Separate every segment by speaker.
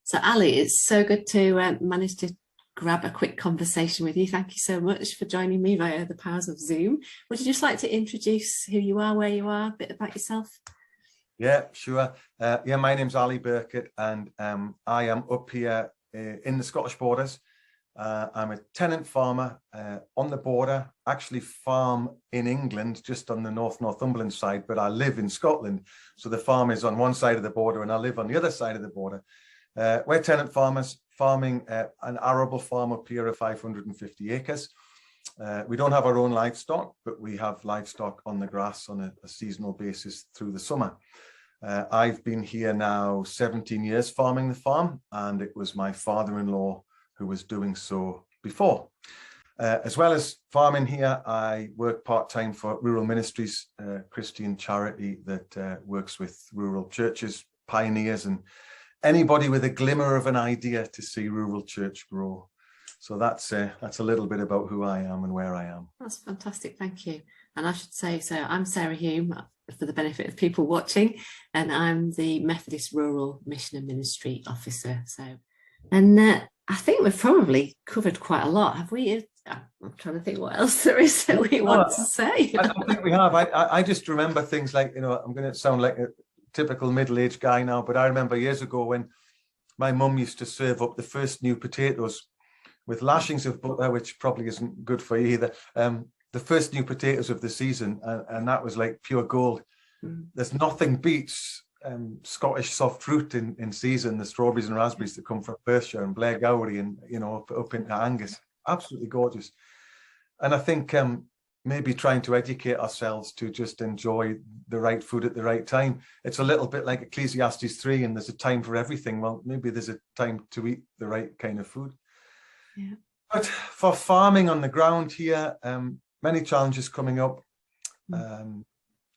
Speaker 1: So Ali, it's so good to manage to grab a quick conversation with you. Thank you so much for joining me via the powers of Zoom. Would you just like to introduce who you are, where you are, a bit about yourself?
Speaker 2: Yeah, sure. My name's Ali Birkett, and I am up here in the Scottish borders. I'm a tenant farmer on the border, actually farm in England, just on the North Northumberland side, but I live in Scotland. So the farm is on one side of the border and I live on the other side of the border. We're tenant farmers farming an arable farm up here of 550 acres. We don't have our own livestock, but we have livestock on the grass on a seasonal basis through the summer. I've been here now 17 years farming the farm, and it was my father-in-law who was doing so before. As well as farming here, I work part-time for Rural Ministries, a Christian charity that works with rural churches, pioneers, and anybody with a glimmer of an idea to see rural church grow. So that's a little bit about who I am and where I am.
Speaker 1: That's fantastic, thank you. And I should say, so I'm Sarah Hulme, for the benefit of people watching, and I'm the Methodist Rural Mission and Ministry Officer. And I think we've probably covered quite a lot, have we? I'm trying to think what else there is that we want to say.
Speaker 2: I think we have. I just remember things like, I'm going to sound like a typical middle-aged guy now, but I remember years ago when my mum used to serve up the first new potatoes with lashings of butter, which probably isn't good for you either. The first new potatoes of the season, and that was like pure gold. There's nothing beats Scottish soft fruit in season, the strawberries and raspberries that come from Perthshire and Blairgowrie and up into Angus. Absolutely gorgeous. And I think maybe trying to educate ourselves to just enjoy the right food at the right time. It's a little bit like Ecclesiastes 3, and there's a time for everything. Well, maybe there's a time to eat the right kind of food.
Speaker 1: Yeah.
Speaker 2: But for farming on the ground here, many challenges coming up.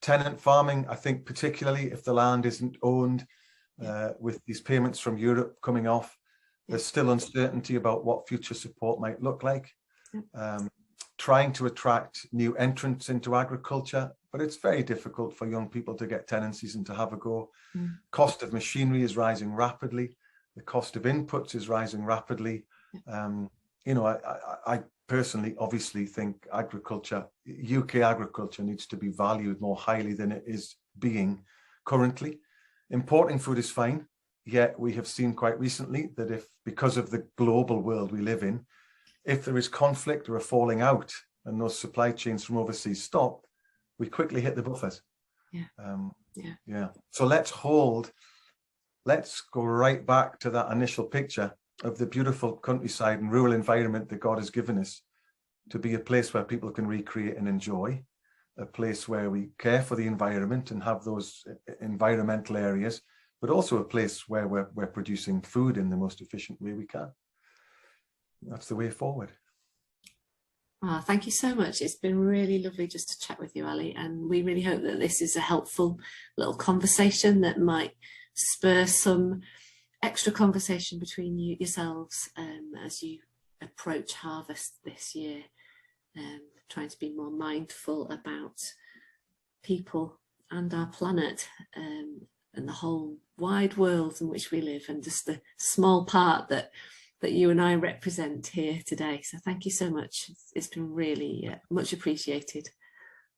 Speaker 2: Tenant farming, I think, particularly if the land isn't owned, with these payments from Europe coming off, there's still uncertainty about what future support might look like. Trying to attract new entrants into agriculture, but it's very difficult for young people to get tenancies and to have a go. Cost of machinery is rising rapidly. The cost of inputs is rising rapidly. I personally obviously think UK agriculture needs to be valued more highly than it is being currently. Importing food is fine, yet we have seen quite recently that because of the global world we live in, if there is conflict or a falling out and those supply chains from overseas stop, we quickly hit the buffers. So let's go right back to that initial picture of the beautiful countryside and rural environment that God has given us to be a place where people can recreate and enjoy, a place where we care for the environment and have those environmental areas, but also a place where we're producing food in the most efficient way we can. That's the way forward.
Speaker 1: Oh, thank you so much. It's been really lovely just to chat with you, Ali, and we really hope that this is a helpful little conversation that might spur some extra conversation between yourselves as you approach harvest this year, trying to be more mindful about people and our planet and the whole wide world in which we live, and just the small part that you and I represent here today. So thank you so much. It's been really much appreciated.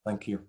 Speaker 2: Thank you.